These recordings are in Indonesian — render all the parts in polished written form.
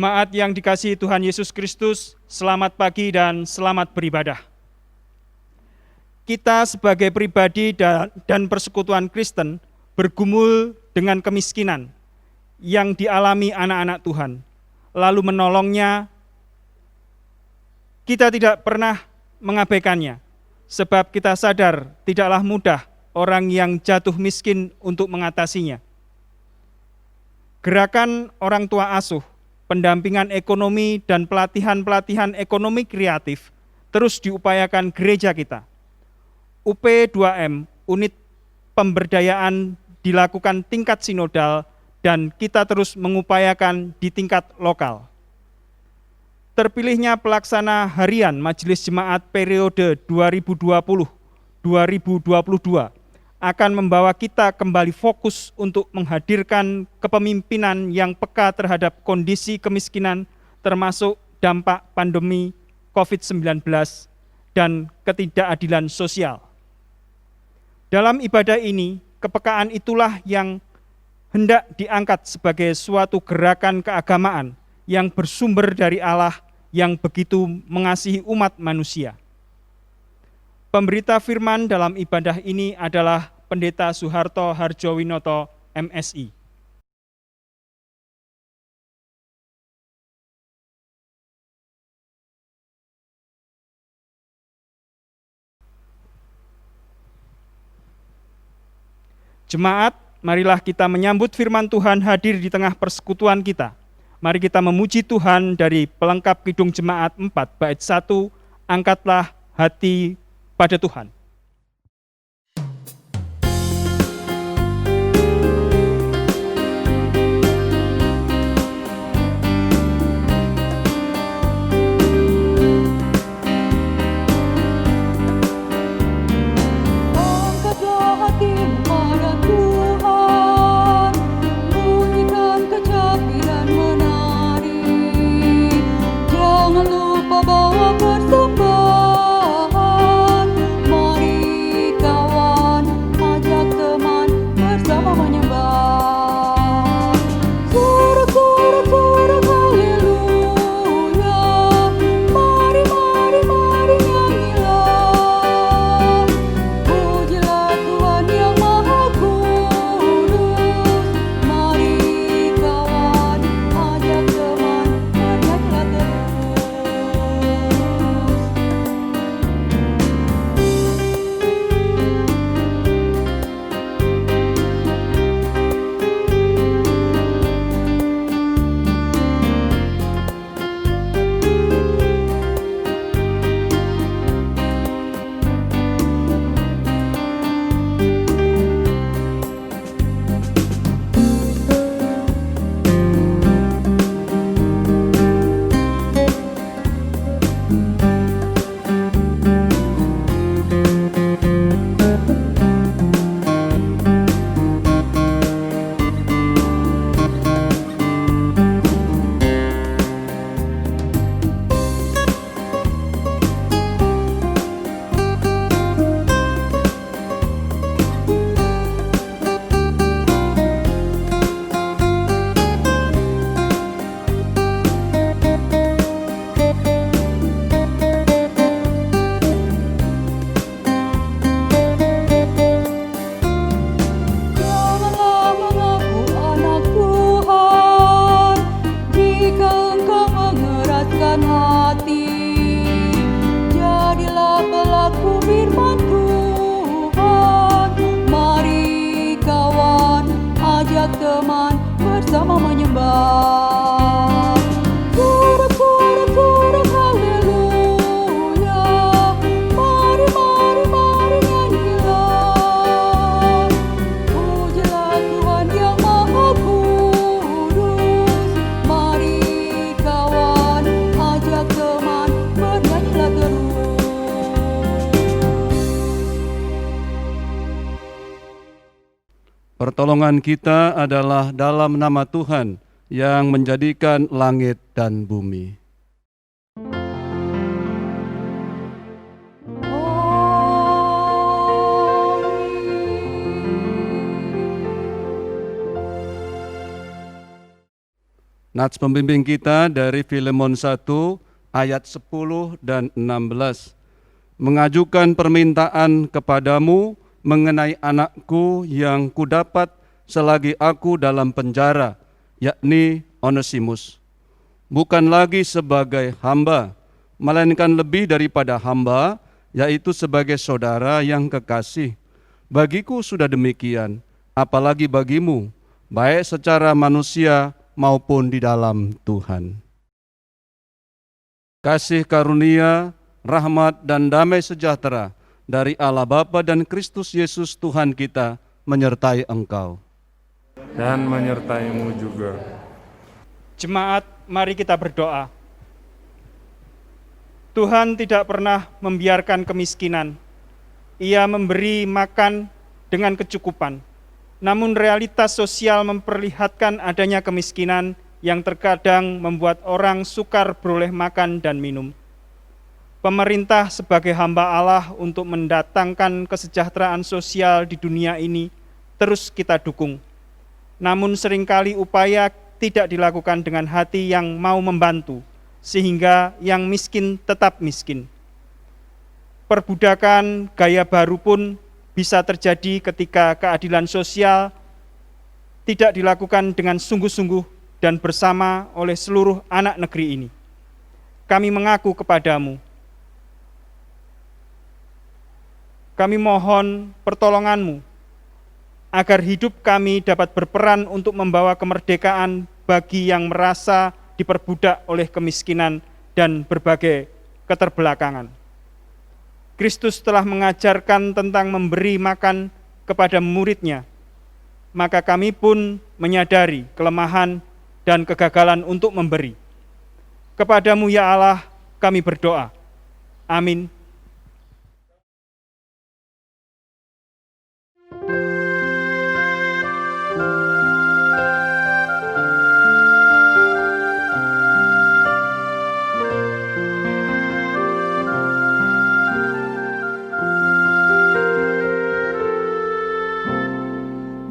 Jemaat yang dikasihi Tuhan Yesus Kristus, selamat pagi dan selamat beribadah. Kita sebagai pribadi dan persekutuan Kristen bergumul dengan kemiskinan yang dialami anak-anak Tuhan, lalu menolongnya. Kita tidak pernah mengabaikannya, sebab kita sadar tidaklah mudah orang yang jatuh miskin untuk mengatasinya. Gerakan orang tua asuh, pendampingan ekonomi dan pelatihan-pelatihan ekonomi kreatif terus diupayakan gereja kita. UP2M, unit pemberdayaan, dilakukan tingkat sinodal dan kita terus mengupayakan di tingkat lokal. Terpilihnya pelaksana harian Majelis Jemaat periode 2020-2022 akan membawa kita kembali fokus untuk menghadirkan kepemimpinan yang peka terhadap kondisi kemiskinan termasuk dampak pandemi COVID-19 dan ketidakadilan sosial. Dalam ibadah ini, kepekaan itulah yang hendak diangkat sebagai suatu gerakan keagamaan yang bersumber dari Allah yang begitu mengasihi umat manusia. Pemberita firman dalam ibadah ini adalah Pendeta Suharto Harjowinoto, MSI. Jemaat, marilah kita menyambut firman Tuhan hadir di tengah persekutuan kita. Mari kita memuji Tuhan dari pelengkap Kidung Jemaat 4 bait 1, angkatlah hati pada Tuhan. Teman bersama menyembah. Sorak-sorak haleluya. Mari nyanyilah. Pujilah Tuhan yang Maha Kudus. Mari kawan, ajak teman, bernyanyilah terus. Pertolongan kita adalah dalam nama Tuhan yang menjadikan langit dan bumi. Nats pembimbing kita dari Filemon 1 ayat 10 dan 16. Mengajukan permintaan kepadamu mengenai anakku yang kudapat selagi aku dalam penjara, yakni Onesimus. Bukan lagi sebagai hamba, melainkan lebih daripada hamba, yaitu sebagai saudara yang kekasih. Bagiku sudah demikian, apalagi bagimu, baik secara manusia maupun di dalam Tuhan. Kasih karunia, rahmat dan damai sejahtera dari Allah Bapa dan Kristus Yesus Tuhan kita menyertai engkau. Dan menyertaimu juga. Jemaat, mari kita berdoa. Tuhan tidak pernah membiarkan kemiskinan. Ia memberi makan dengan kecukupan. Namun realitas sosial memperlihatkan adanya kemiskinan yang terkadang membuat orang sukar beroleh makan dan minum. Pemerintah sebagai hamba Allah untuk mendatangkan kesejahteraan sosial di dunia ini terus kita dukung. Namun seringkali upaya tidak dilakukan dengan hati yang mau membantu, sehingga yang miskin tetap miskin. Perbudakan gaya baru pun bisa terjadi ketika keadilan sosial tidak dilakukan dengan sungguh-sungguh dan bersama oleh seluruh anak negeri ini. Kami mengaku kepadamu. Kami mohon pertolonganmu agar hidup kami dapat berperan untuk membawa kemerdekaan bagi yang merasa diperbudak oleh kemiskinan dan berbagai keterbelakangan. Kristus telah mengajarkan tentang memberi makan kepada murid-Nya, maka kami pun menyadari kelemahan dan kegagalan untuk memberi. Kepadamu ya Allah, kami berdoa. Amin.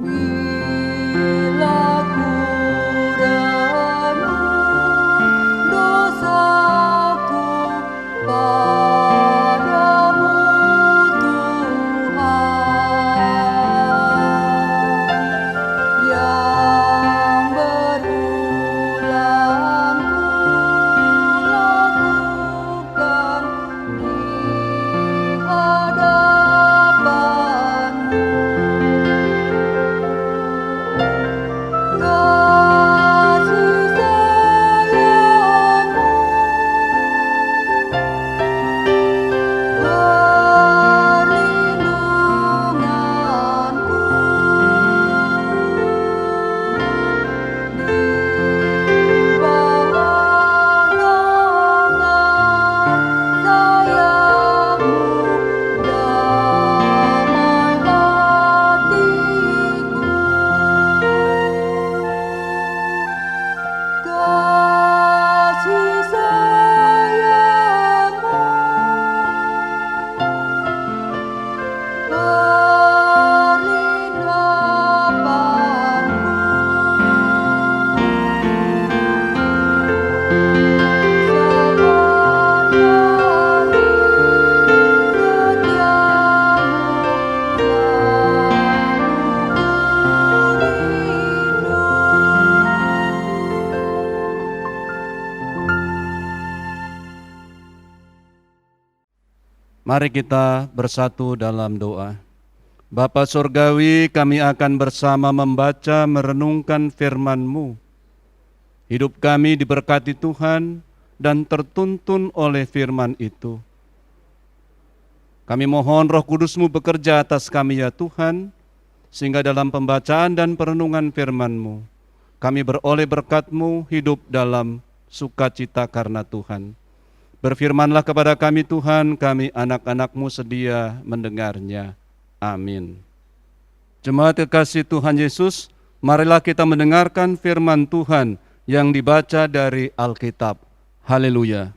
Bila ku renung dosaku padamu Tuhan, yang berulang ku lakukan di hadapan-Mu. Kasih sayang-Mu perlindunganku di bawah naungan sayang-Mu damai hatiku. Kasih sayang-Mu Mari kita bersatu dalam doa. Bapa Surgawi, kami akan bersama membaca merenungkan firman-Mu. Hidup kami diberkati Tuhan dan tertuntun oleh firman itu. Kami mohon Roh Kudus-Mu bekerja atas kami ya Tuhan, sehingga dalam pembacaan dan perenungan firman-Mu, kami beroleh berkat-Mu hidup dalam sukacita karena Tuhan. Berfirmanlah kepada kami Tuhan, kami anak-anak-Mu sedia mendengarnya. Amin. Jemaat kekasih Tuhan Yesus, marilah kita mendengarkan firman Tuhan yang dibaca dari Alkitab. Haleluya.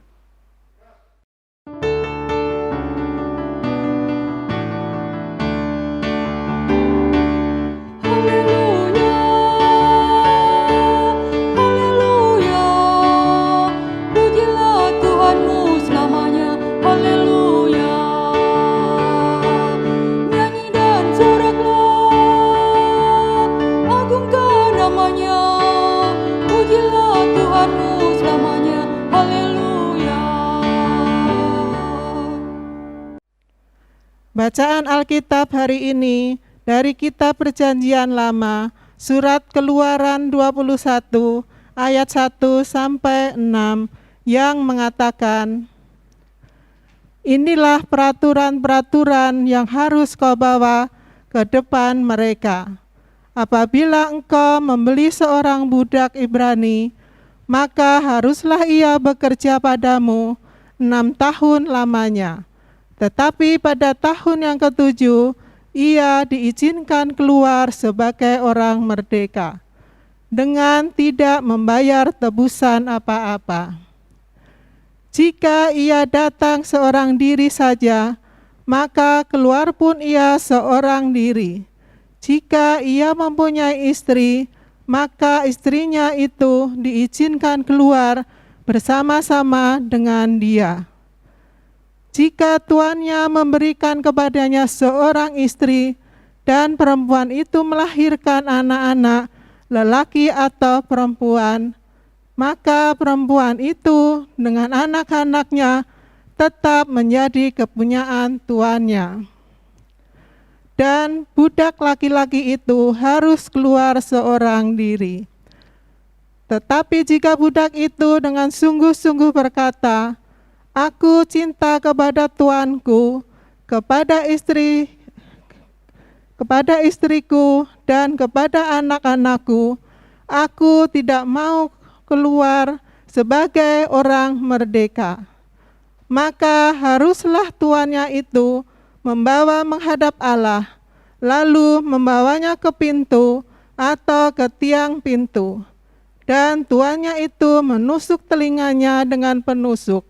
Haleluya, Bacaan Alkitab hari ini dari Kitab Perjanjian Lama, Surat Keluaran 21 ayat 1 sampai 6 yang mengatakan, "Inilah peraturan-peraturan yang harus kau bawa ke depan mereka. Apabila engkau membeli seorang budak Ibrani, maka haruslah ia bekerja padamu 6 tahun lamanya. Tetapi pada tahun yang ke-7, ia diizinkan keluar sebagai orang merdeka, dengan tidak membayar tebusan apa-apa. Jika ia datang seorang diri saja, maka keluar pun ia seorang diri. Jika ia mempunyai istri, maka istrinya itu diizinkan keluar bersama-sama dengan dia. Jika tuannya memberikan kepadanya seorang istri dan perempuan itu melahirkan anak-anak, lelaki atau perempuan, maka perempuan itu dengan anak-anaknya tetap menjadi kepunyaan tuannya. Dan budak laki-laki itu harus keluar seorang diri. Tetapi jika budak itu dengan sungguh-sungguh berkata, 'Aku cinta kepada tuanku, kepada istriku dan kepada anak-anakku, aku tidak mau keluar sebagai orang merdeka,' maka haruslah tuannya itu membawa menghadap Allah, lalu membawanya ke pintu atau ke tiang pintu, dan tuannya itu menusuk telinganya dengan penusuk,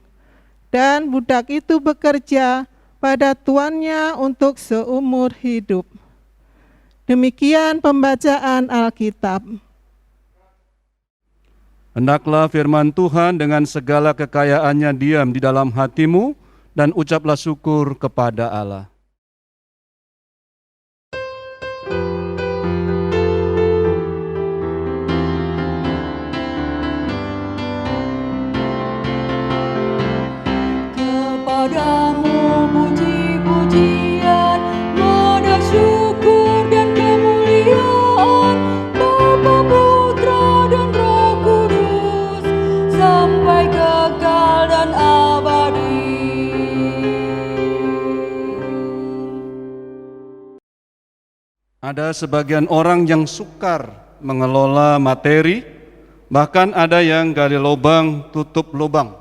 dan budak itu bekerja pada tuannya untuk seumur hidup." Demikian pembacaan Alkitab. Hendaklah firman Tuhan dengan segala kekayaannya diam di dalam hatimu, dan ucaplah syukur kepada Allah. Kepadamu puji-pujian, moda syukur dan kemuliaan, Bapa, Putra dan Roh Kudus, sampai kekal dan abadi. Ada sebagian orang yang sukar mengelola materi, bahkan ada yang gali lubang tutup lubang.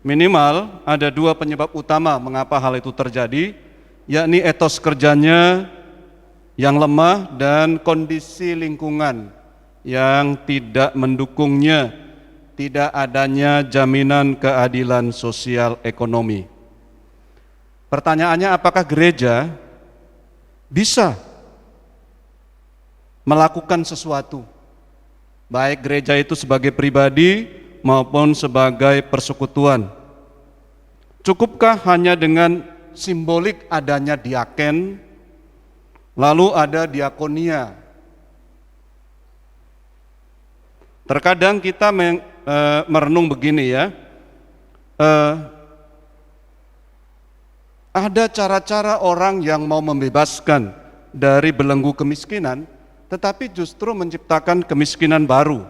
Minimal ada 2 penyebab utama mengapa hal itu terjadi, yakni etos kerjanya yang lemah dan kondisi lingkungan yang tidak mendukungnya, tidak adanya jaminan keadilan sosial ekonomi. Pertanyaannya, apakah gereja bisa melakukan sesuatu, baik gereja itu sebagai pribadi maupun sebagai persekutuan? Cukupkah hanya dengan simbolik adanya diaken, lalu ada diakonia? Terkadang kita merenung begini ya, ada cara-cara orang yang mau membebaskan dari belenggu kemiskinan, tetapi justru menciptakan kemiskinan baru.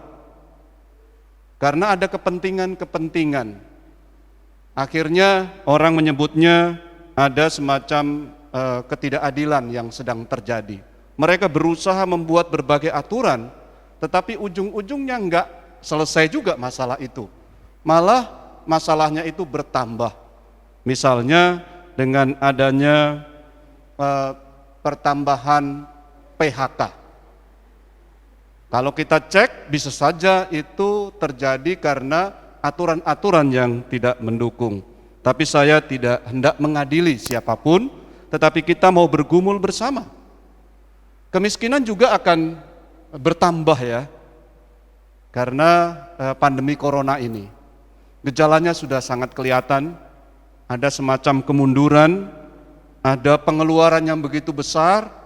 Karena ada kepentingan-kepentingan. Akhirnya orang menyebutnya ada semacam ketidakadilan yang sedang terjadi. Mereka berusaha membuat berbagai aturan, tetapi ujung-ujungnya enggak selesai juga masalah itu. Malah masalahnya itu bertambah. Misalnya dengan adanya pertambahan PHK. Kalau kita cek, bisa saja itu terjadi karena aturan-aturan yang tidak mendukung. Tapi saya tidak hendak mengadili siapapun, tetapi kita mau bergumul bersama. Kemiskinan juga akan bertambah ya, karena pandemi corona ini. Gejalanya sudah sangat kelihatan, ada semacam kemunduran, ada pengeluaran yang begitu besar,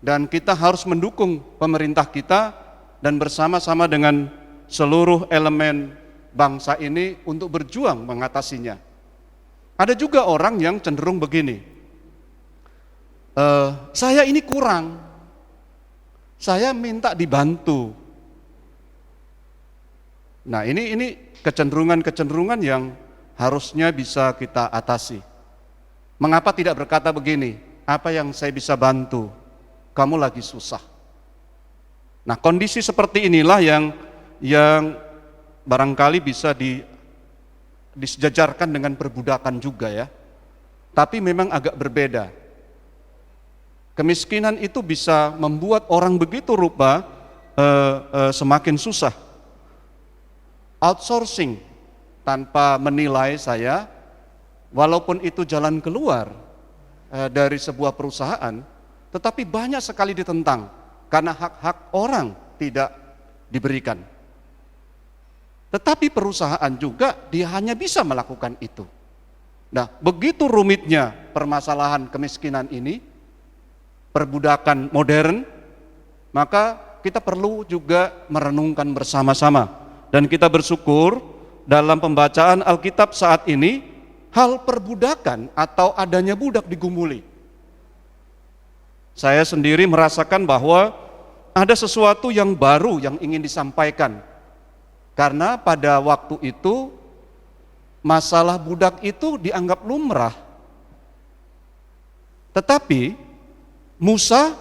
dan kita harus mendukung pemerintah kita dan bersama-sama dengan seluruh elemen bangsa ini untuk berjuang mengatasinya. Ada juga orang yang cenderung begini, saya ini kurang, saya minta dibantu. Nah, ini kecenderungan-kecenderungan yang harusnya bisa kita atasi. Mengapa tidak berkata begini, apa yang saya bisa bantu, kamu lagi susah. Nah, kondisi seperti inilah yang barangkali bisa disejajarkan dengan perbudakan juga ya. Tapi memang agak berbeda. Kemiskinan itu bisa membuat orang begitu rupa semakin susah. Outsourcing tanpa menilai saya, walaupun itu jalan keluar dari sebuah perusahaan, tetapi banyak sekali ditentang karena hak-hak orang tidak diberikan. Tetapi perusahaan juga dia hanya bisa melakukan itu. Nah, begitu rumitnya permasalahan kemiskinan ini, perbudakan modern, maka kita perlu juga merenungkan bersama-sama. Dan kita bersyukur dalam pembacaan Alkitab saat ini, hal perbudakan atau adanya budak digumuli. Saya sendiri merasakan bahwa ada sesuatu yang baru yang ingin disampaikan. Karena pada waktu itu masalah budak itu dianggap lumrah. Tetapi Musa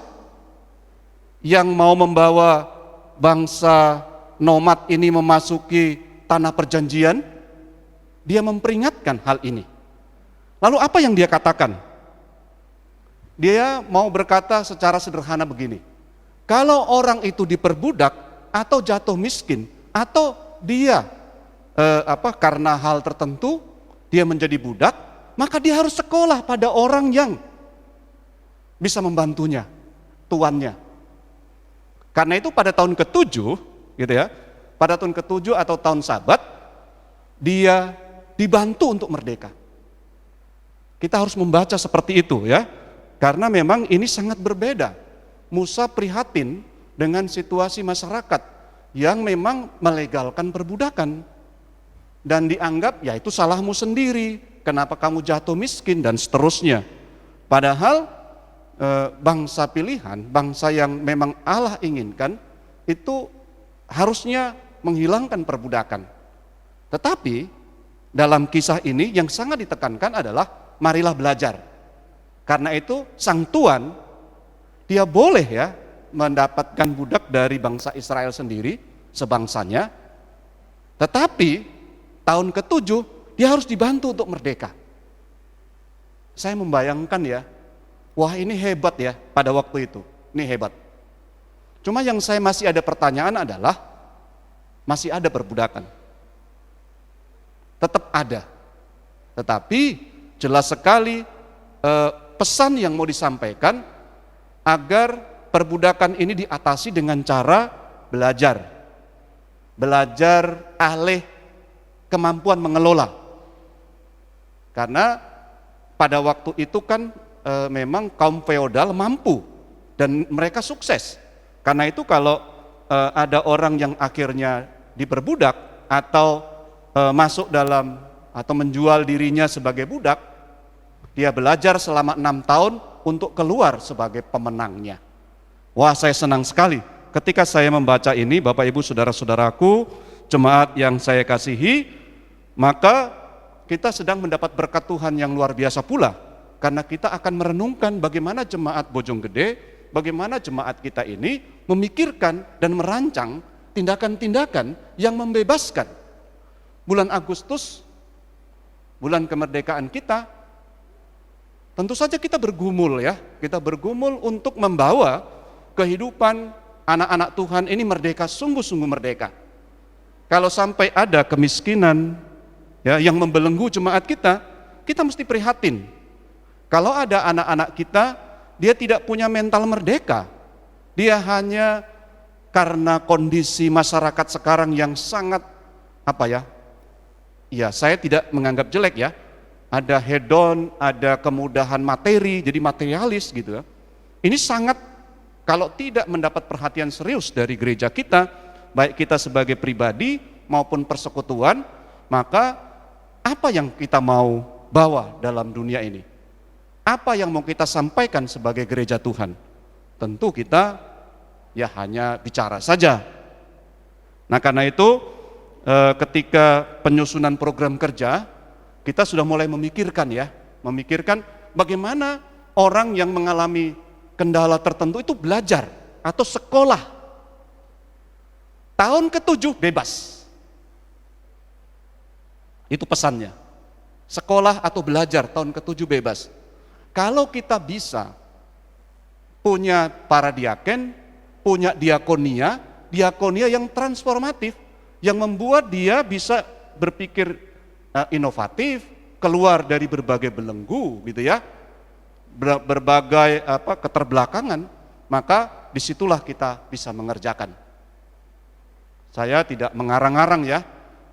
yang mau membawa bangsa nomad ini memasuki tanah perjanjian, dia memperingatkan hal ini. Lalu apa yang dia katakan? Dia mau berkata secara sederhana begini, kalau orang itu diperbudak atau jatuh miskin atau dia karena hal tertentu dia menjadi budak, maka dia harus sekolah pada orang yang bisa membantunya, tuannya. Karena itu pada tahun ke-7 gitu ya, pada tahun ke-7 atau tahun Sabat dia dibantu untuk merdeka. Kita harus membaca seperti itu ya. Karena memang ini sangat berbeda. Musa prihatin dengan situasi masyarakat yang memang melegalkan perbudakan. Dan dianggap ya itu salahmu sendiri, kenapa kamu jatuh miskin dan seterusnya. Padahal bangsa pilihan, bangsa yang memang Allah inginkan, itu harusnya menghilangkan perbudakan. Tetapi dalam kisah ini yang sangat ditekankan adalah marilah belajar. Karena itu sang tuan dia boleh ya mendapatkan budak dari bangsa Israel sendiri, sebangsanya. Tetapi tahun ke-7 dia harus dibantu untuk merdeka. Saya membayangkan ya, wah ini hebat ya pada waktu itu, ini hebat. Cuma yang saya masih ada pertanyaan adalah, masih ada perbudakan. Tetap ada. Tetapi jelas sekali pesan yang mau disampaikan agar perbudakan ini diatasi dengan cara belajar. Belajar alih kemampuan mengelola. Karena pada waktu itu kan memang kaum feodal mampu dan mereka sukses. Karena itu kalau ada orang yang akhirnya diperbudak atau masuk dalam atau menjual dirinya sebagai budak, dia belajar selama 6 tahun untuk keluar sebagai pemenangnya. Wah, saya senang sekali ketika saya membaca ini, Bapak Ibu saudara-saudaraku, jemaat yang saya kasihi, maka kita sedang mendapat berkat Tuhan yang luar biasa pula, karena kita akan merenungkan bagaimana jemaat Bojonggede, bagaimana jemaat kita ini memikirkan dan merancang tindakan-tindakan yang membebaskan. Bulan Agustus, bulan kemerdekaan kita, tentu saja kita bergumul ya, kita bergumul untuk membawa kehidupan anak-anak Tuhan ini merdeka, sungguh-sungguh merdeka. Kalau sampai ada kemiskinan ya yang membelenggu jemaat kita mesti prihatin. Kalau ada anak-anak kita, dia tidak punya mental merdeka, dia hanya karena kondisi masyarakat sekarang yang sangat ya saya tidak menganggap jelek ya, ada hedon, ada kemudahan materi, jadi materialis gitu ya. Ini sangat, kalau tidak mendapat perhatian serius dari gereja kita, baik kita sebagai pribadi maupun persekutuan, maka apa yang kita mau bawa dalam dunia ini? Apa yang mau kita sampaikan sebagai gereja Tuhan? Tentu kita ya hanya bicara saja. Nah, karena itu ketika penyusunan program kerja, kita sudah mulai memikirkan bagaimana orang yang mengalami kendala tertentu itu belajar atau sekolah. Tahun ke-7 bebas. Itu pesannya. Sekolah atau belajar tahun ke-7 bebas. Kalau kita bisa punya para diaken, punya diakonia yang transformatif, yang membuat dia bisa berpikir inovatif, keluar dari berbagai belenggu gitu ya, berbagai keterbelakangan, maka disitulah kita bisa mengerjakan. Saya tidak mengarang-arang ya,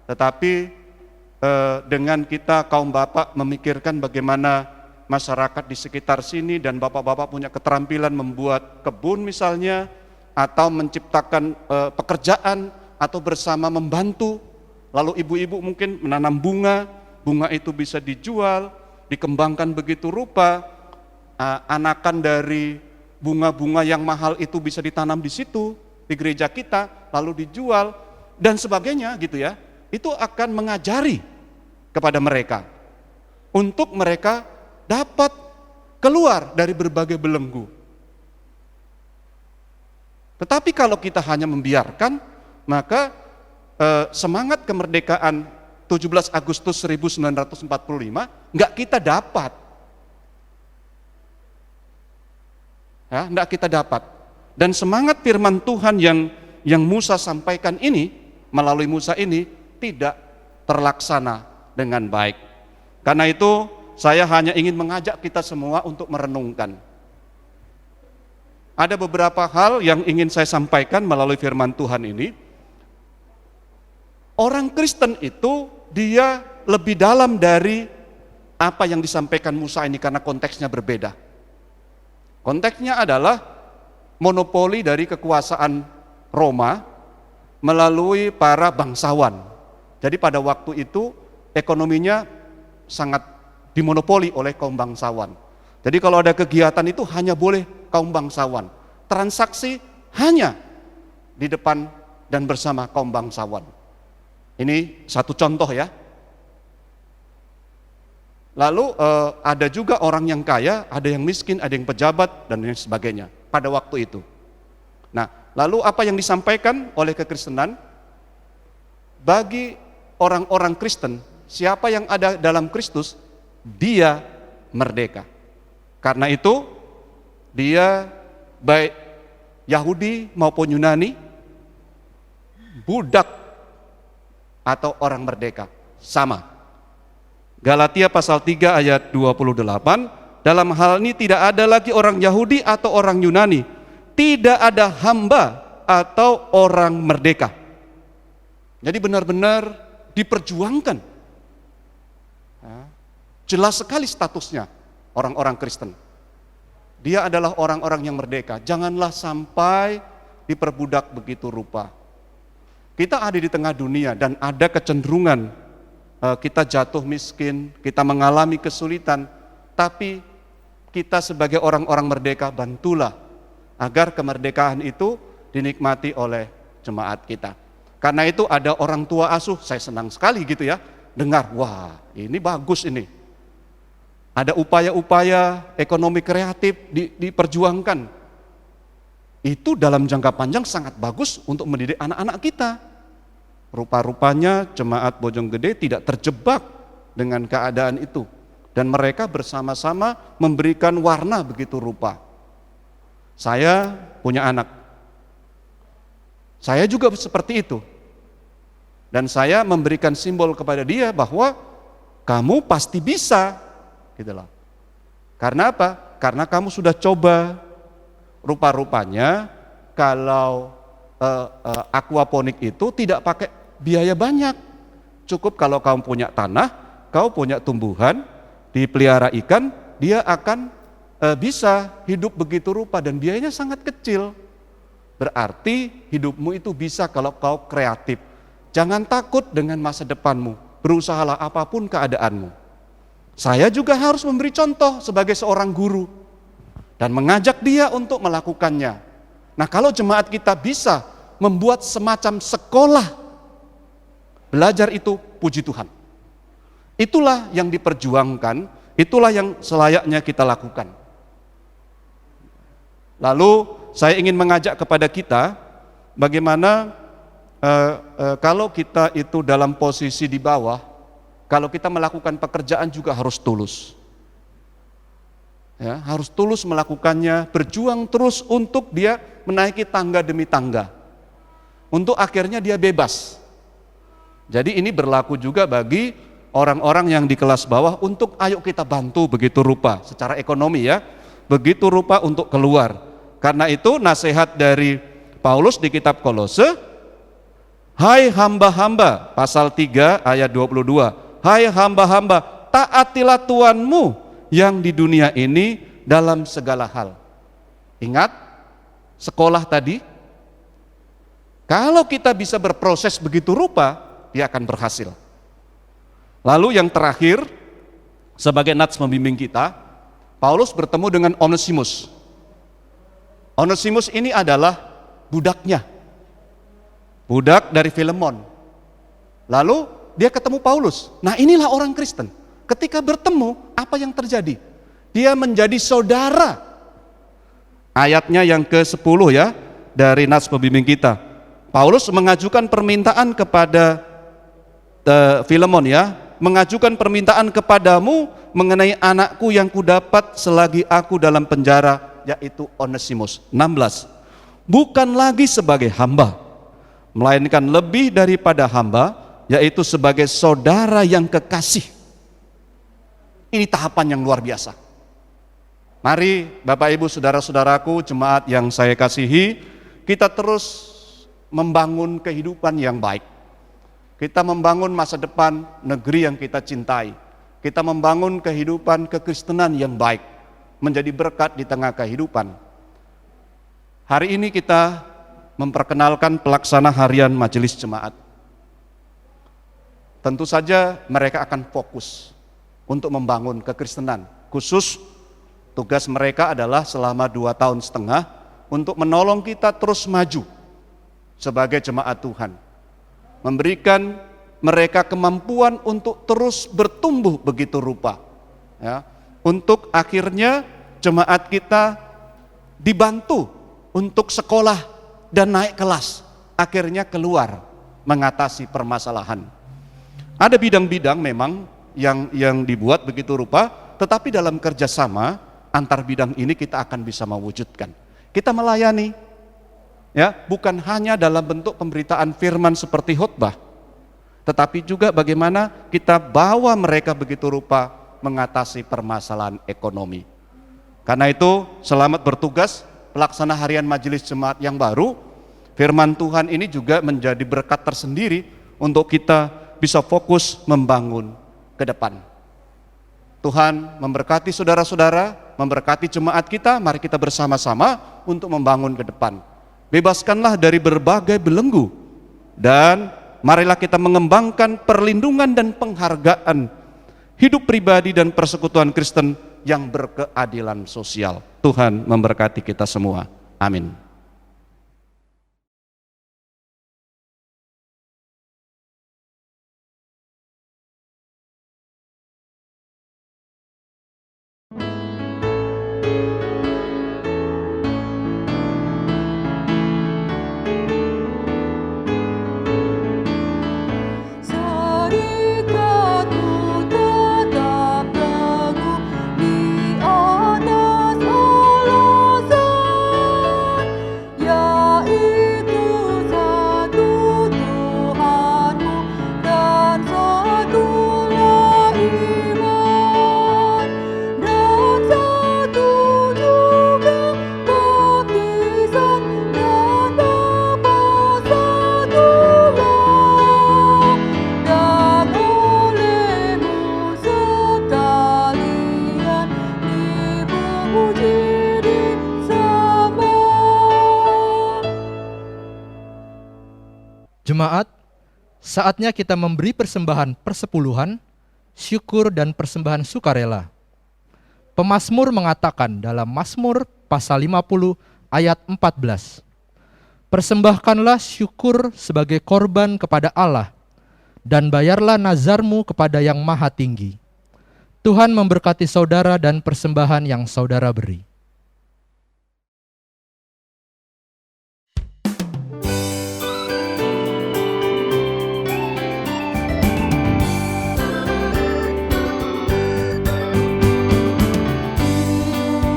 tetapi dengan kita kaum bapak memikirkan bagaimana masyarakat di sekitar sini dan bapak-bapak punya keterampilan membuat kebun misalnya, atau menciptakan pekerjaan, atau bersama membantu, lalu ibu-ibu mungkin menanam bunga itu bisa dijual, dikembangkan begitu rupa, anakan dari bunga-bunga yang mahal itu bisa ditanam di situ, di gereja kita, lalu dijual, dan sebagainya gitu ya. Itu akan mengajari kepada mereka, untuk mereka dapat keluar dari berbagai belenggu. Tetapi kalau kita hanya membiarkan, maka semangat kemerdekaan 17 Agustus 1945 enggak kita dapat. Ya, enggak kita dapat. Dan semangat firman Tuhan yang Musa sampaikan ini, melalui Musa ini tidak terlaksana dengan baik. Karena itu saya hanya ingin mengajak kita semua untuk merenungkan. Ada beberapa hal yang ingin saya sampaikan melalui firman Tuhan ini. Orang Kristen itu dia lebih dalam dari apa yang disampaikan Musa ini karena konteksnya berbeda. Konteksnya adalah monopoli dari kekuasaan Roma melalui para bangsawan. Jadi pada waktu itu ekonominya sangat dimonopoli oleh kaum bangsawan. Jadi kalau ada kegiatan itu hanya boleh kaum bangsawan. Transaksi hanya di depan dan bersama kaum bangsawan. Ini satu contoh ya. Lalu ada juga orang yang kaya, ada yang miskin, ada yang pejabat, dan lain sebagainya pada waktu itu. Nah, lalu apa yang disampaikan oleh kekristenan? Bagi orang-orang Kristen, siapa yang ada dalam Kristus, dia merdeka. Karena itu, dia baik Yahudi maupun Yunani, budak atau orang merdeka, sama. Galatia pasal 3 ayat 28, dalam hal ini tidak ada lagi orang Yahudi atau orang Yunani, tidak ada hamba atau orang merdeka. Jadi benar-benar diperjuangkan. Jelas sekali statusnya orang-orang Kristen. Dia adalah orang-orang yang merdeka. Janganlah sampai diperbudak begitu rupa. Kita ada di tengah dunia dan ada kecenderungan kita jatuh miskin, kita mengalami kesulitan, tapi kita sebagai orang-orang merdeka bantulah agar kemerdekaan itu dinikmati oleh jemaat kita. Karena itu ada orang tua asuh, saya senang sekali gitu ya, dengar, wah ini bagus ini. Ada upaya-upaya ekonomi kreatif diperjuangkan. Itu dalam jangka panjang sangat bagus untuk mendidik anak-anak kita. Rupa-rupanya jemaat Bojonggede tidak terjebak dengan keadaan itu. Dan mereka bersama-sama memberikan warna begitu rupa. Saya punya anak. Saya juga seperti itu. Dan saya memberikan simbol kepada dia bahwa kamu pasti bisa. Gitu loh. Karena apa? Karena kamu sudah coba. Rupa-rupanya kalau aquaponik itu tidak pakai biaya banyak. Cukup kalau kamu punya tanah, kau punya tumbuhan, dipelihara ikan, dia akan bisa hidup begitu rupa dan biayanya sangat kecil. Berarti hidupmu itu bisa kalau kau kreatif. Jangan takut dengan masa depanmu, berusahalah apapun keadaanmu. Saya juga harus memberi contoh sebagai seorang guru dan mengajak dia untuk melakukannya. Nah, kalau jemaat kita bisa membuat semacam sekolah belajar itu, puji Tuhan. Itulah yang diperjuangkan, itulah yang selayaknya kita lakukan. Lalu saya ingin mengajak kepada kita, bagaimana kalau kita itu dalam posisi di bawah, kalau kita melakukan pekerjaan juga harus tulus. Ya, harus tulus melakukannya, berjuang terus untuk dia menaiki tangga demi tangga. Untuk akhirnya dia bebas. Jadi ini berlaku juga bagi orang-orang yang di kelas bawah untuk ayo kita bantu begitu rupa secara ekonomi ya. Begitu rupa untuk keluar. Karena itu nasihat dari Paulus di kitab Kolose, hai hamba-hamba, pasal 3 ayat 22. Hai hamba-hamba, taatilah Tuhanmu yang di dunia ini dalam segala hal. Ingat sekolah tadi, kalau kita bisa berproses begitu rupa, dia akan berhasil. Lalu yang terakhir, sebagai nats membimbing kita, Paulus bertemu dengan Onesimus. Onesimus ini adalah budaknya, budak dari Filemon. Lalu dia ketemu Paulus. Nah, inilah orang Kristen. Ketika bertemu, apa yang terjadi? Dia menjadi saudara. Ayatnya yang ke-10 ya, dari nats pembimbing kita. Paulus mengajukan permintaan kepada Filemon ya, mengajukan permintaan kepadamu mengenai anakku yang kudapat selagi aku dalam penjara, yaitu Onesimus. 16. Bukan lagi sebagai hamba, melainkan lebih daripada hamba, yaitu sebagai saudara yang kekasih. Ini tahapan yang luar biasa. Mari Bapak Ibu saudara-saudaraku, jemaat yang saya kasihi, kita terus membangun kehidupan yang baik. Kita membangun masa depan negeri yang kita cintai. Kita membangun kehidupan kekristenan yang baik, menjadi berkat di tengah kehidupan. Hari ini kita memperkenalkan pelaksana harian majelis jemaat. Tentu saja mereka akan fokus untuk membangun kekristenan. Khusus tugas mereka adalah selama 2,5 tahun untuk menolong kita terus maju sebagai jemaat Tuhan. Memberikan mereka kemampuan untuk terus bertumbuh begitu rupa. Ya, untuk akhirnya jemaat kita dibantu untuk sekolah dan naik kelas. Akhirnya keluar mengatasi permasalahan. Ada bidang-bidang memang yang dibuat begitu rupa, tetapi dalam kerjasama antar bidang ini kita akan bisa mewujudkan. Kita melayani, ya, bukan hanya dalam bentuk pemberitaan firman seperti khotbah, tetapi juga bagaimana kita bawa mereka begitu rupa mengatasi permasalahan ekonomi. Karena itu, selamat bertugas pelaksana harian majelis jemaat yang baru. Firman Tuhan ini juga menjadi berkat tersendiri untuk kita bisa fokus membangun ke depan. Tuhan memberkati saudara-saudara, memberkati jemaat kita. Mari kita bersama-sama untuk membangun ke depan. Bebaskanlah dari berbagai belenggu, dan marilah kita mengembangkan perlindungan dan penghargaan hidup pribadi dan persekutuan Kristen yang berkeadilan sosial. Tuhan memberkati kita semua. Amin. Serikatmu tetap teguh di atas alasan, yaitu satu Tuhanmu dan satulah iman, dan satu juga baptisan, dan Bapa satulah, dan olehmu sekalian dipuji disembah. Jemaat, saatnya kita memberi persembahan persepuluhan syukur dan persembahan sukarela. Pemazmur mengatakan dalam Mazmur pasal 50 ayat 14, persembahkanlah syukur sebagai korban kepada Allah, dan bayarlah nazarmu kepada Yang Maha Tinggi. Tuhan memberkati saudara dan persembahan yang saudara beri.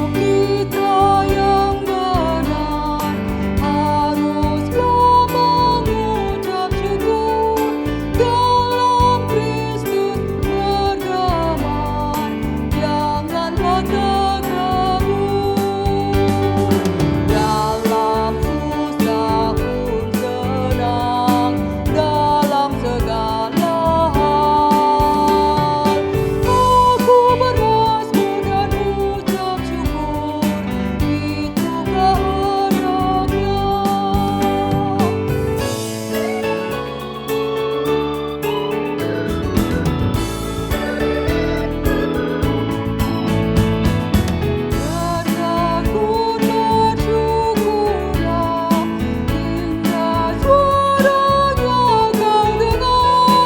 Kita yang benar haruslah mengucap syukur, dalam Kristus berdamai, janganlah terkabur. Dalam susah pun senang, dalam segala hal aku bermazmur dan ucap syukur, itu kehendaknya. Bertekun bersyukurlah, hingga suaranya kau dengar.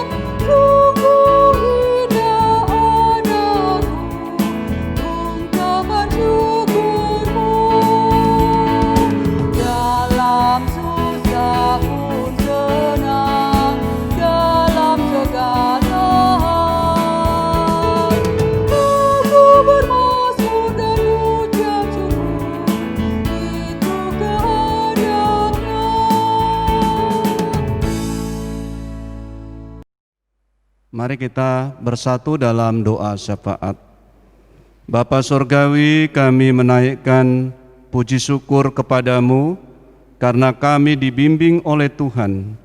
Sungguh indah anakku, ungkapan syukurmu. Dalam susah pun senang, dalam segala hal aku bermazmur dan ucap syukur, itu kehendaknya. Mari kita bersatu dalam doa syafaat. Bapa Surgawi, kami menaikkan puji syukur kepadamu karena kami dibimbing oleh Tuhan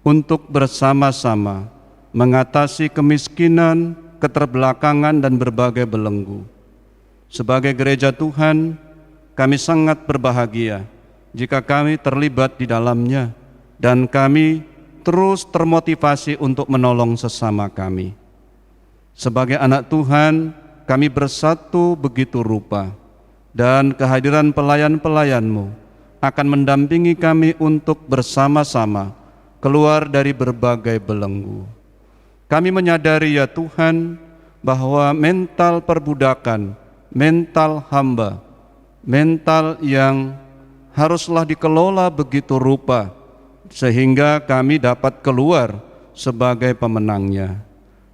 untuk bersama-sama mengatasi kemiskinan, keterbelakangan, dan berbagai belenggu. Sebagai gereja Tuhan, kami sangat berbahagia jika kami terlibat di dalamnya dan kami terus termotivasi untuk menolong sesama kami. Sebagai anak Tuhan, kami bersatu begitu rupa, dan kehadiran pelayan-pelayan-Mu akan mendampingi kami untuk bersama-sama keluar dari berbagai belenggu. Kami menyadari ya Tuhan, bahwa mental perbudakan, mental hamba, mental yang haruslah dikelola begitu rupa, sehingga kami dapat keluar sebagai pemenangnya.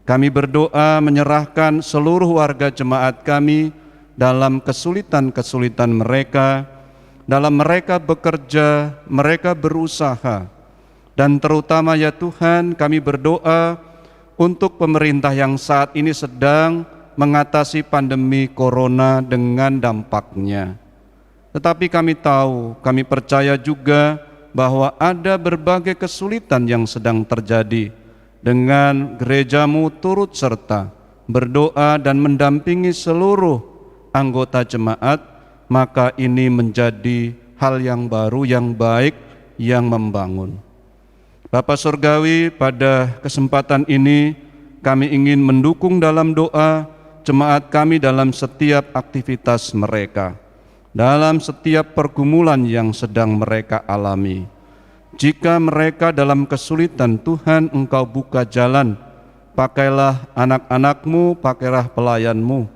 Kami berdoa menyerahkan seluruh warga jemaat kami dalam kesulitan-kesulitan mereka, dalam mereka bekerja, mereka berusaha, dan terutama ya Tuhan, kami berdoa untuk pemerintah yang saat ini sedang mengatasi pandemi corona dengan dampaknya. Tetapi kami tahu, kami percaya juga bahwa ada berbagai kesulitan yang sedang terjadi. Dengan gerejamu turut serta berdoa dan mendampingi seluruh anggota jemaat, maka ini menjadi hal yang baru, yang baik, yang membangun. Bapa Surgawi, pada kesempatan ini kami ingin mendukung dalam doa jemaat kami dalam setiap aktivitas mereka, dalam setiap pergumulan yang sedang mereka alami. Jika mereka dalam kesulitan, Tuhan Engkau buka jalan, pakailah anak-anak-Mu, pakailah pelayan-Mu.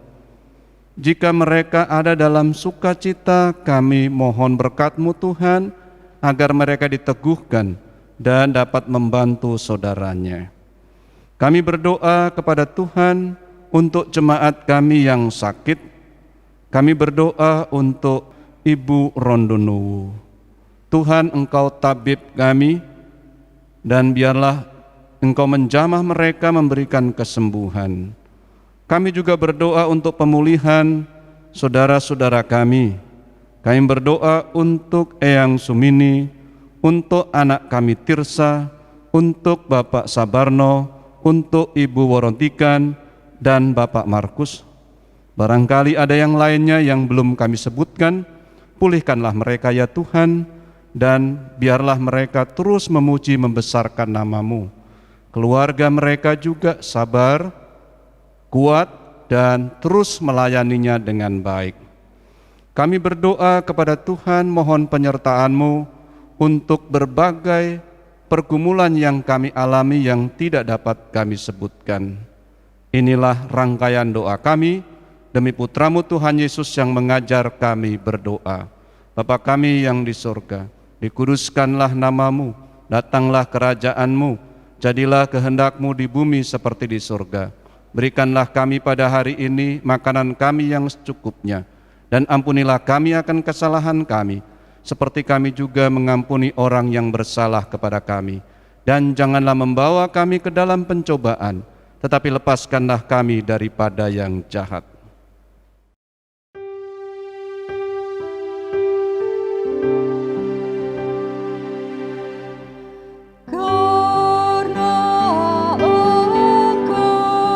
Jika mereka ada dalam sukacita, kami mohon berkat-Mu Tuhan, agar mereka diteguhkan dan dapat membantu saudaranya. Kami berdoa kepada Tuhan untuk jemaat kami yang sakit. Kami berdoa untuk Ibu Rondonowo. Tuhan Engkau tabib kami, dan biarlah Engkau menjamah mereka memberikan kesembuhan. Kami juga berdoa untuk pemulihan saudara-saudara kami. Kami berdoa untuk Eyang Sumini, untuk anak kami Tirsa, untuk Bapak Sabarno, untuk Ibu Worontikan, dan Bapak Markus. Barangkali ada yang lainnya yang belum kami sebutkan, pulihkanlah mereka ya Tuhan, dan biarlah mereka terus memuji membesarkan nama-Mu. Keluarga mereka juga sabar, kuat, dan terus melayaninya dengan baik. Kami berdoa kepada Tuhan mohon penyertaan-Mu untuk berbagai pergumulan yang kami alami yang tidak dapat kami sebutkan. Inilah rangkaian doa kami demi Putra-Mu Tuhan Yesus yang mengajar kami berdoa. Bapa kami yang di surga, dikuduskanlah nama-Mu, datanglah kerajaan-Mu, jadilah kehendak-Mu di bumi seperti di surga. Berikanlah kami pada hari ini makanan kami yang secukupnya, dan ampunilah kami akan kesalahan kami, seperti kami juga mengampuni orang yang bersalah kepada kami. Dan janganlah membawa kami ke dalam pencobaan, tetapi lepaskanlah kami daripada yang jahat. Karena Engkaulah yang punya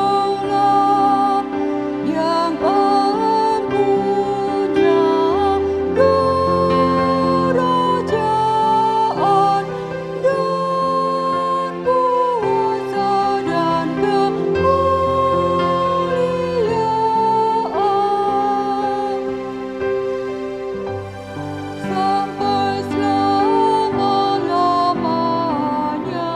kerajaan dan kuasa dan kemuliaan sampai selama-lamanya.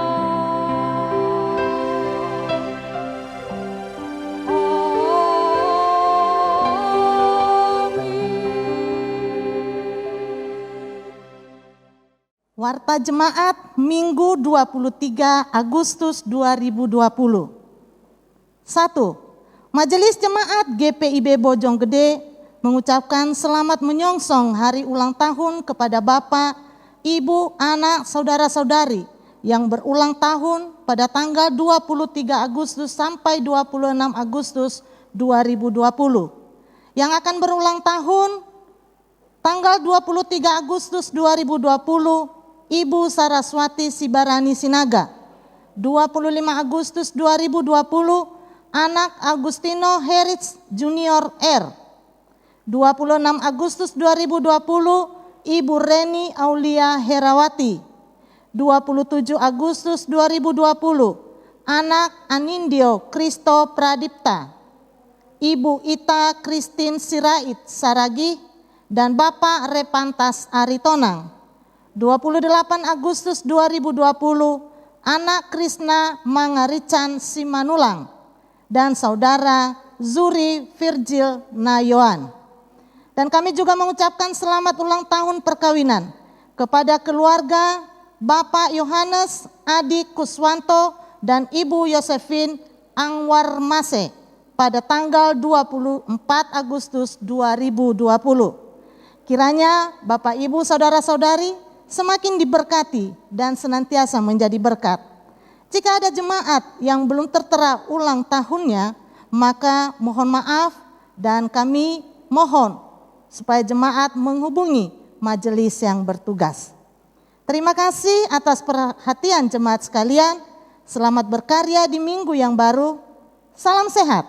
Warta Jemaat Minggu 23 Agustus 2020. 1. Majelis Jemaat GPIB Bojonggede mengucapkan selamat menyongsong hari ulang tahun kepada Bapak, Ibu, anak, saudara-saudari yang berulang tahun pada tanggal 23 Agustus sampai 26 Agustus 2020. Yang akan berulang tahun tanggal 23 Agustus 2020 Ibu Saraswati Sibarani Sinaga. 25 Agustus 2020 anak Agustino Herits Junior R. 26 Agustus 2020 Ibu Reni Aulia Herawati. 27 Agustus 2020 anak Anindyo Kristo Pradipta, Ibu Ita Kristin Sirait Saragi, dan Bapak Repantas Aritonang. 28 Agustus 2020 anak Krishna Mangarican Simanulang dan saudara Zuri Virgil Nayoan. Dan kami juga mengucapkan selamat ulang tahun perkawinan kepada keluarga Bapak Yohanes Adi Kuswanto dan Ibu Yosefin Angwar Mase pada tanggal 24 Agustus 2020. Kiranya Bapak Ibu saudara-saudari semakin diberkati dan senantiasa menjadi berkat. Jika ada jemaat yang belum tertera ulang tahunnya, maka mohon maaf dan kami mohon supaya jemaat menghubungi majelis yang bertugas. Terima kasih atas perhatian jemaat sekalian. Selamat berkarya di minggu yang baru. Salam sehat.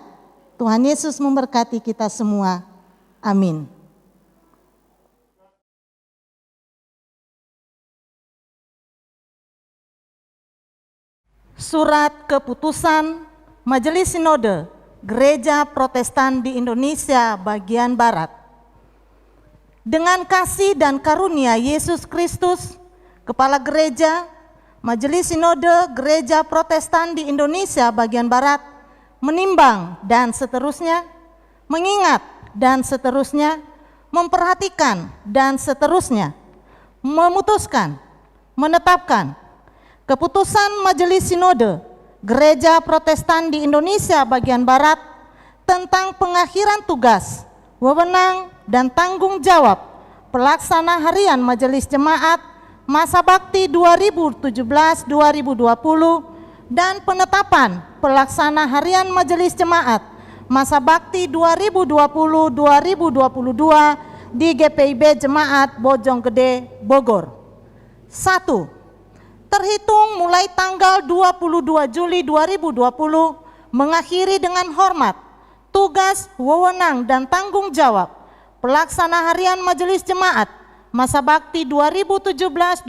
Tuhan Yesus memberkati kita semua. Amin. Surat Keputusan Majelis Sinode Gereja Protestan di Indonesia bagian Barat. Dengan kasih dan karunia Yesus Kristus, Kepala Gereja, Majelis Sinode Gereja Protestan di Indonesia bagian Barat menimbang dan seterusnya, mengingat dan seterusnya, memperhatikan dan seterusnya, memutuskan, menetapkan Keputusan Majelis Sinode Gereja Protestan di Indonesia bagian Barat tentang pengakhiran tugas, wewenang, dan tanggung jawab pelaksana harian Majelis Jemaat masa bakti 2017-2020 dan penetapan pelaksana harian Majelis Jemaat masa bakti 2020-2022 di GPIB Jemaat Bojonggede, Bogor. 1. Terhitung mulai tanggal 22 Juli 2020 mengakhiri dengan hormat tugas, wewenang, dan tanggung jawab pelaksana harian Majelis Jemaat masa bakti 2017-2020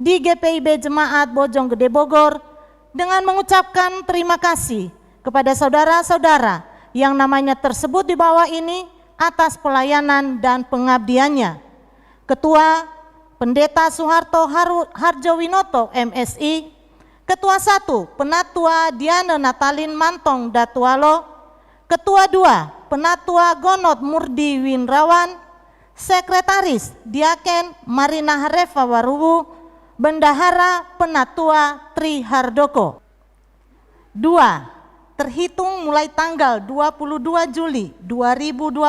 di GPIB Jemaat Bojonggede Bogor dengan mengucapkan terima kasih kepada saudara-saudara yang namanya tersebut di bawah ini atas pelayanan dan pengabdiannya. Ketua Pendeta Soeharto Harjowinoto MSI, Ketua 1 Penatua Diana Natalin Mantong Datualo, Ketua 2 Penatua Gonot Murdi Winrawan, Sekretaris Diaken Marina Harefa Waruwu, Bendahara Penatua Tri Hardoko. 2. Terhitung mulai tanggal 22 Juli 2020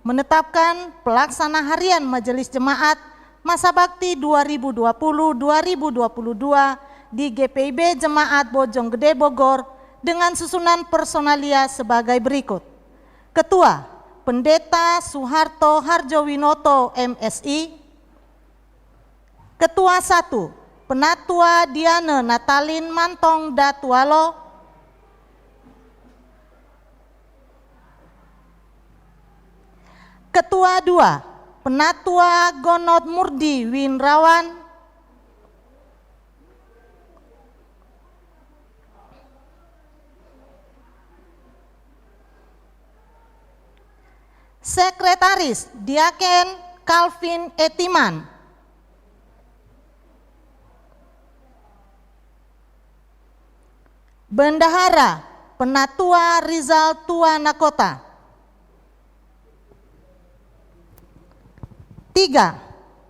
menetapkan pelaksana harian Majelis Jemaat Masa Bakti 2020-2022 di GPIB Jemaat Bojonggede Bogor dengan susunan personalia sebagai berikut. Ketua Pendeta Soeharto Harjowinoto MSI. Ketua 1 Penatua Diana Natalin Mantong Datualo. Ketua 2 Penatua Gonot Murdi Winrawan. Sekretaris Diaken Calvin Etiman. Bendahara Penatua Rizal Tua Nakota. 3.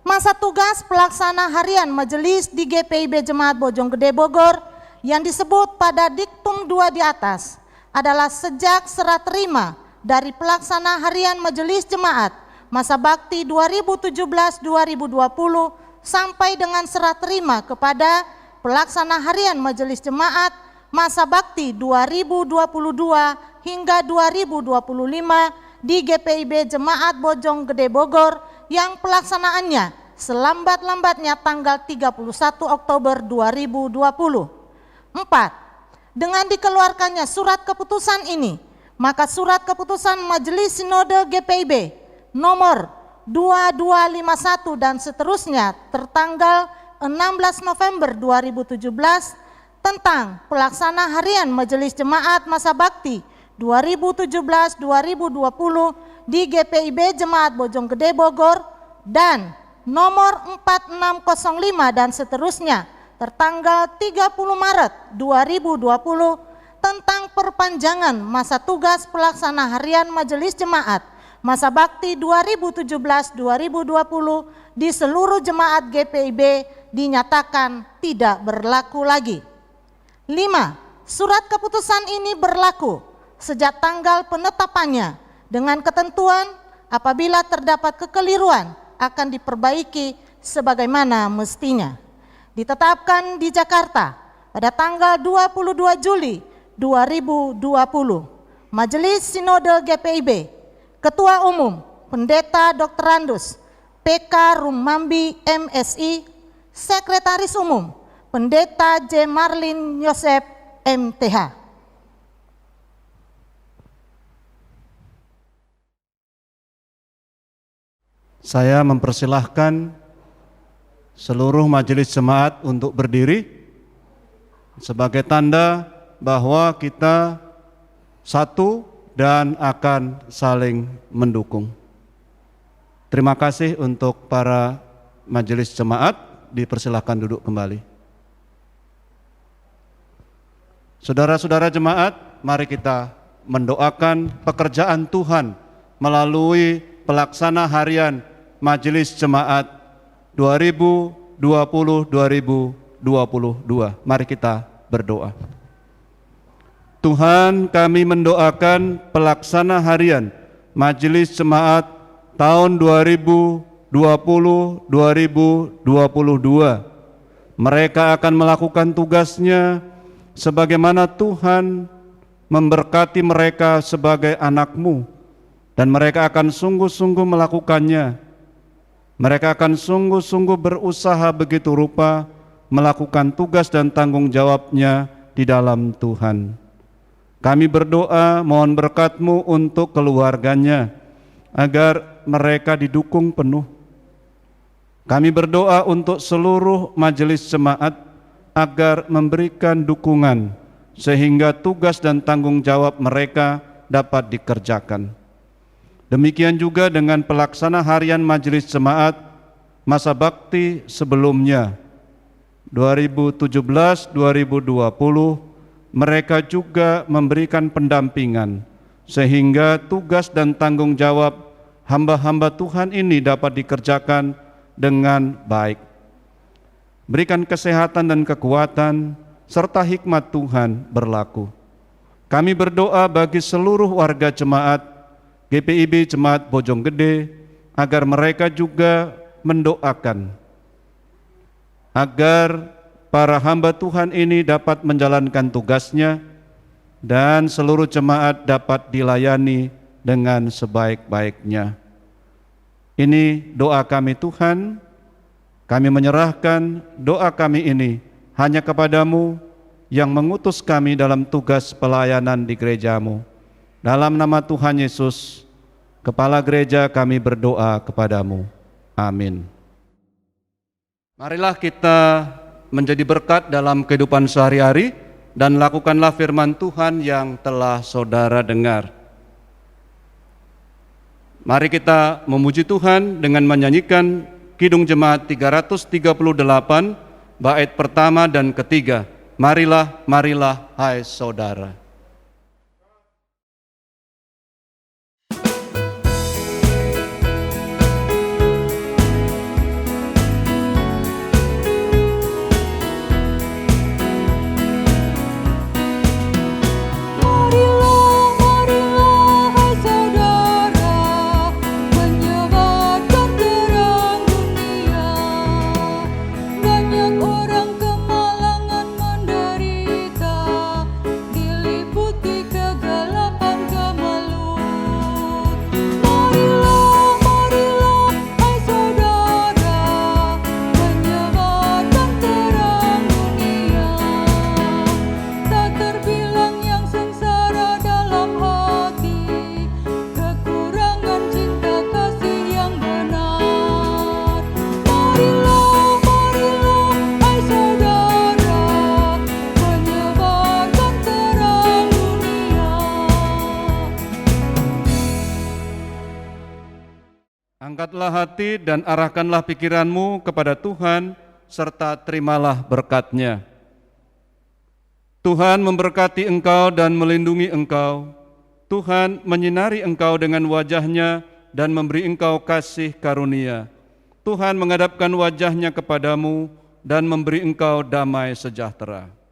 Masa tugas pelaksana harian majelis di GPIB Jemaat Bojonggede Bogor yang disebut pada diktum 2 di atas adalah sejak serah terima dari pelaksana harian majelis jemaat masa bakti 2017-2020 sampai dengan serah terima kepada pelaksana harian majelis jemaat masa bakti 2022 hingga 2025 di GPIB Jemaat Bojonggede Bogor yang pelaksanaannya selambat-lambatnya tanggal 31 Oktober 2020. 4. Dengan dikeluarkannya surat keputusan ini, maka surat keputusan Majelis Sinode GPIB nomor 2251 dan seterusnya tertanggal 16 November 2017 tentang pelaksana harian Majelis Jemaat Masa Bakti 2017-2020 di GPIB Jemaat Bojonggede Bogor dan nomor 4605 dan seterusnya tertanggal 30 Maret 2020 tentang perpanjangan masa tugas pelaksana harian Majelis Jemaat Masa Bakti 2017-2020 di seluruh jemaat GPIB dinyatakan tidak berlaku lagi. 5. Surat keputusan ini berlaku sejak tanggal penetapannya dengan ketentuan apabila terdapat kekeliruan akan diperbaiki sebagaimana mestinya. Ditetapkan di Jakarta pada tanggal 22 Juli 2020. Majelis Sinode GPIB, Ketua Umum Pendeta Dr. Randus PK Rumambi MSI, Sekretaris Umum Pendeta J. Marlin Yosef MTH. Saya mempersilahkan seluruh majelis jemaat untuk berdiri sebagai tanda bahwa kita satu dan akan saling mendukung. Terima kasih untuk para majelis jemaat, dipersilahkan duduk kembali. Saudara-saudara jemaat, mari kita mendoakan pekerjaan Tuhan melalui pelaksana harian Majelis Jemaat 2020-2022. Mari kita berdoa. Tuhan, kami mendoakan pelaksana harian Majelis Jemaat tahun 2020-2022. Mereka akan melakukan tugasnya sebagaimana Tuhan memberkati mereka sebagai anak-Mu, dan mereka akan sungguh-sungguh melakukannya. Mereka akan sungguh-sungguh berusaha begitu rupa melakukan tugas dan tanggung jawabnya di dalam Tuhan. Kami berdoa mohon berkat-Mu untuk keluarganya agar mereka didukung penuh. Kami berdoa untuk seluruh majelis jemaat agar memberikan dukungan sehingga tugas dan tanggung jawab mereka dapat dikerjakan. Demikian juga dengan pelaksana harian Majelis Jemaat masa bakti sebelumnya 2017-2020, mereka juga memberikan pendampingan sehingga tugas dan tanggung jawab hamba-hamba Tuhan ini dapat dikerjakan dengan baik. Berikan kesehatan dan kekuatan serta hikmat Tuhan berlaku. Kami berdoa bagi seluruh warga jemaat GPIB Jemaat Bojonggede agar mereka juga mendoakan agar para hamba Tuhan ini dapat menjalankan tugasnya dan seluruh jemaat dapat dilayani dengan sebaik-baiknya. Ini doa kami Tuhan, kami menyerahkan doa kami ini hanya kepadamu yang mengutus kami dalam tugas pelayanan di gerejamu. Dalam nama Tuhan Yesus, Kepala Gereja kami berdoa kepadamu. Amin. Marilah kita menjadi berkat dalam kehidupan sehari-hari dan lakukanlah firman Tuhan yang telah saudara dengar. Mari kita memuji Tuhan dengan menyanyikan Kidung Jemaat 338, bait pertama dan ketiga. Marilah, marilah, hai saudara. Angkatlah hati dan arahkanlah pikiranmu kepada Tuhan, serta terimalah berkat-Nya. Tuhan memberkati engkau dan melindungi engkau. Tuhan menyinari engkau dengan wajah-Nya dan memberi engkau kasih karunia. Tuhan menghadapkan wajah-Nya kepadamu dan memberi engkau damai sejahtera.